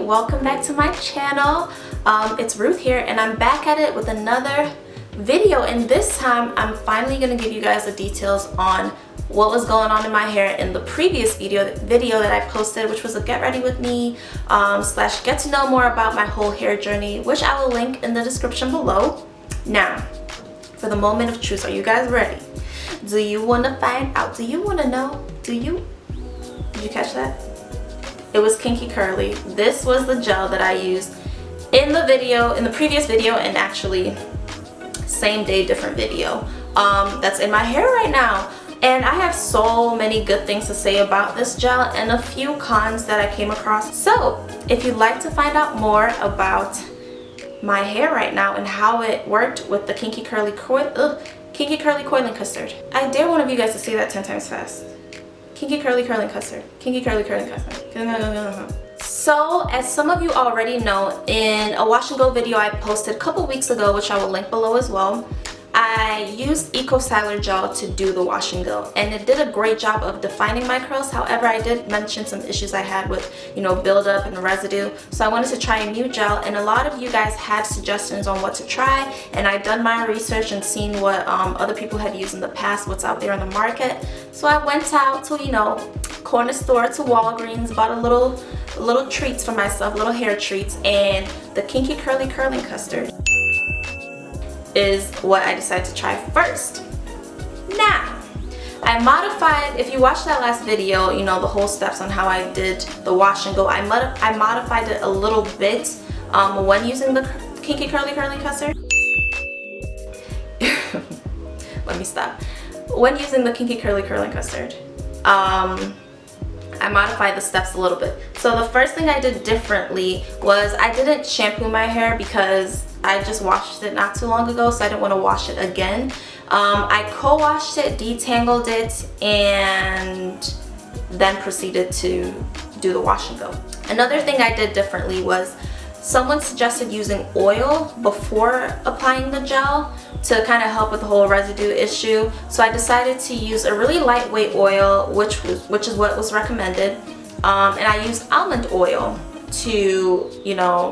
welcome back to my channel. It's Ruth here and I'm back at it with another video, and this time I'm finally going to give you guys the details on what was going on in my hair in the previous video that I posted, which was a get ready with me slash get to know more about my whole hair journey, which I will link in the description below. Now, for the moment of truth, are you guys ready? Do you want to find out? Do you want to know? Did you catch that? It was Kinky Curly. This was the gel that I used in the previous video, and actually same day different video that's in my hair right now. And I have so many good things to say about this gel and a few cons that I came across. So if you'd like to find out more about my hair right now and how it worked with the Kinky Curly Curling Custard. I dare one of you guys to say that 10 times fast. Kinky Curly Curling Custard. Kinky Curly Curling Custard. So, as some of you already know, in a wash and go video I posted a couple weeks ago, which I will link below as well, I used Eco Styler gel to do the wash and go, and it did a great job of defining my curls. However, I did mention some issues I had with, buildup and residue. So I wanted to try a new gel, and a lot of you guys had suggestions on what to try, and I've done my research and seen what other people had used in the past, what's out there in the market. So I went out to, corner store, to Walgreens, bought a little treats for myself, little hair treats, and the Kinky Curly Curling Custard is what I decided to try first. Now, I modified, if you watched that last video, the whole steps on how I did the wash and go, I modified it a little bit when using the Kinky Curly Curling Custard. Let me stop. When using the Kinky Curly Curling Custard, I modified the steps a little bit. So the first thing I did differently was I didn't shampoo my hair because I just washed it not too long ago, so I didn't want to wash it again. I co-washed it, detangled it, and then proceeded to do the wash and go. Another thing I did differently was someone suggested using oil before applying the gel to kind of help with the whole residue issue. So I decided to use a really lightweight oil, which is what was recommended, and I used almond oil to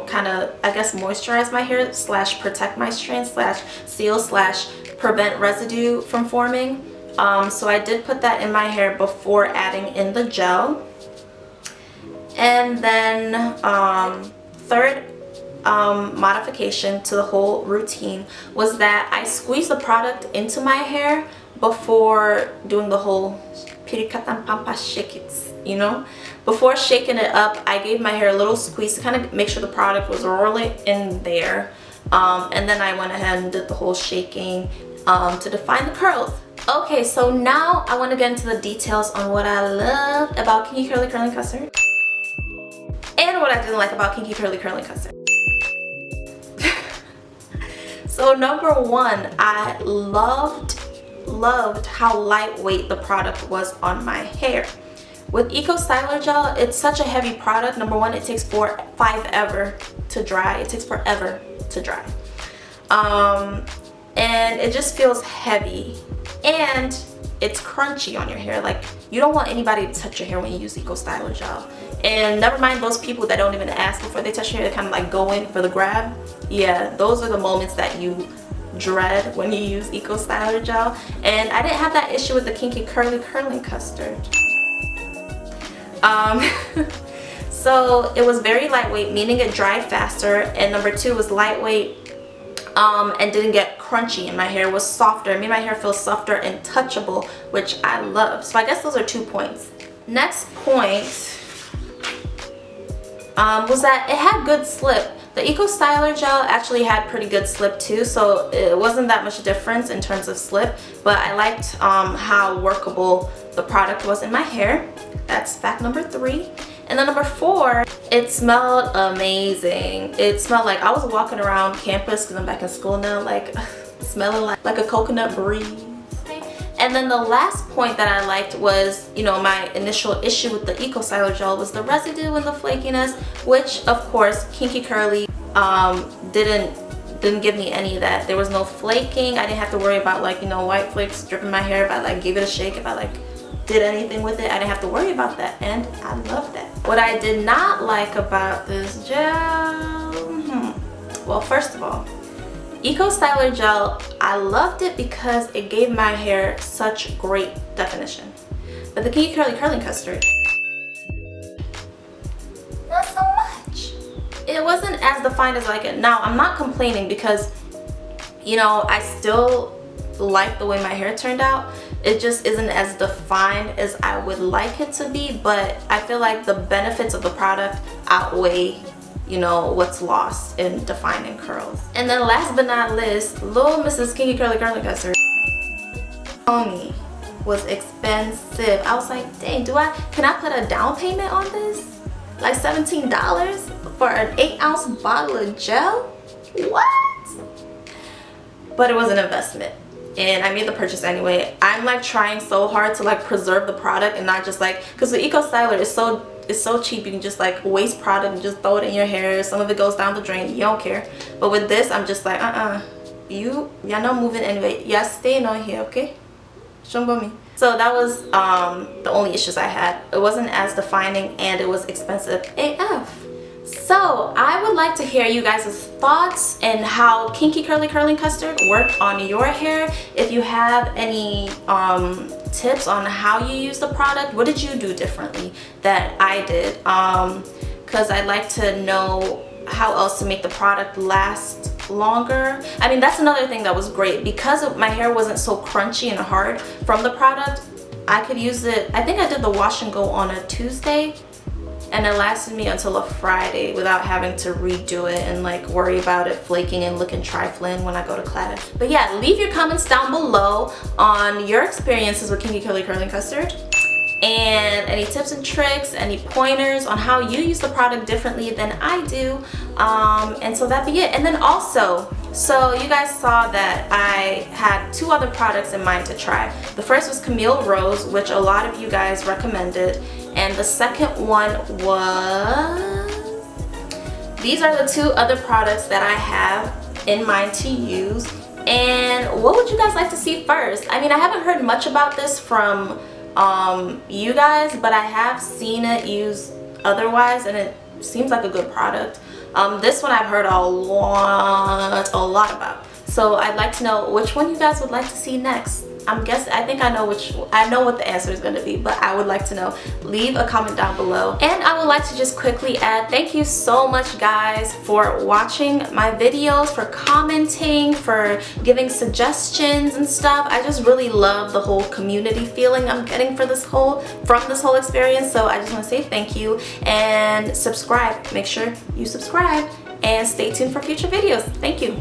kind of, I guess, moisturize my hair slash protect my strands slash seal slash prevent residue from forming. So I did put that in my hair before adding in the gel. And then third modification to the whole routine was that I squeezed the product into my hair before doing the whole pirikatan pampa shake it, Before shaking it up, I gave my hair a little squeeze to kind of make sure the product was rolling in there. And then I went ahead and did the whole shaking to define the curls. Okay, so now I want to get into the details on what I loved about Kinky Curly Curling Custard and what I didn't like about Kinky Curly Curling Custard. So number one, I loved how lightweight the product was on my hair. With Eco Styler gel, it's such a heavy product. Number one, it takes forever to dry. It takes forever to dry. And it just feels heavy, and it's crunchy on your hair. Like, you don't want anybody to touch your hair when you use Eco Styler gel. And never mind those people that don't even ask before they touch your hair, they kind of like go in for the grab. Yeah, those are the moments that you dread when you use Eco Styler gel. And I didn't have that issue with the Kinky Curly Curling Custard. So it was very lightweight, meaning it dried faster, and number two, was lightweight and didn't get crunchy, and my hair was softer. It made my hair feel softer and touchable, which I love. So I guess those are 2 points. Next point was that it had good slip. The Eco Styler gel actually had pretty good slip too, so it wasn't that much difference in terms of slip, but I liked how workable the product was in my hair. That's fact number 3. And then number 4, it smelled amazing. It smelled like I was walking around campus, because I'm back in school now, like smelling like a coconut breeze. And then the last point that I liked was, my initial issue with the Eco Styler gel was the residue and the flakiness, which of course Kinky Curly didn't give me any of that. There was no flaking. I didn't have to worry about white flakes dripping my hair if I gave it a shake, if I did anything with it. I didn't have to worry about that, and I love that. What I did not like about this gel, well, first of all, Eco Styler Gel, I loved it because it gave my hair such great definition. But the Kinky Curly Curling Custard, not so much. It wasn't as defined as I like it. Now, I'm not complaining because, you know, I still like the way my hair turned out. It just isn't as defined as I would like it to be, but I feel like the benefits of the product outweigh, you know, what's lost in defining curls. And then last but not least, little Mrs. Kinky Curly Curling Custard. Homie, was expensive. I was like, dang, can I put a down payment on this? Like $17 for an 8-ounce bottle of gel? What? But it was an investment, and I made the purchase anyway. I'm like trying so hard to like preserve the product and not just like, because the Eco Styler is so cheap, you can just like waste product and just throw it in your hair. Some of it goes down the drain, you don't care. But with this, I'm just like, y'all not moving anyway. Y'all staying on here, okay? Shumba me. So that was the only issues I had. It wasn't as defining, and it was expensive AF. So I would like to hear you guys' thoughts and how Kinky Curly Curling Custard worked on your hair. If you have any tips on how you use the product, what did you do differently that I did? Because I'd like to know how else to make the product last longer. I mean, that's another thing that was great. Because my hair wasn't so crunchy and hard from the product, I could use it. I think I did the wash and go on a Tuesday, and it lasted me until a Friday without having to redo it and like worry about it flaking and looking trifling when I go to class. But yeah, leave your comments down below on your experiences with Kinky Curly Curling Custard, and any tips and tricks, any pointers on how you use the product differently than I do. And so that'd be it. And then also, so you guys saw that I had 2 other products in mind to try. The first was Camille Rose, which a lot of you guys recommended, and the second one was, these are the 2 other products that I have in mind to use. And what would you guys like to see first? I mean, I haven't heard much about this from you guys, but I have seen it used otherwise, and it seems like a good product. This one I've heard a lot about, so I'd like to know which one you guys would like to see next. I think I know what the answer is going to be, but I would like to know. Leave a comment down below. And I would like to just quickly add, thank you so much guys for watching my videos, for commenting, for giving suggestions and stuff. I just really love the whole community feeling I'm getting from this whole experience. So I just want to say thank you, and subscribe. Make sure you subscribe and stay tuned for future videos. Thank you.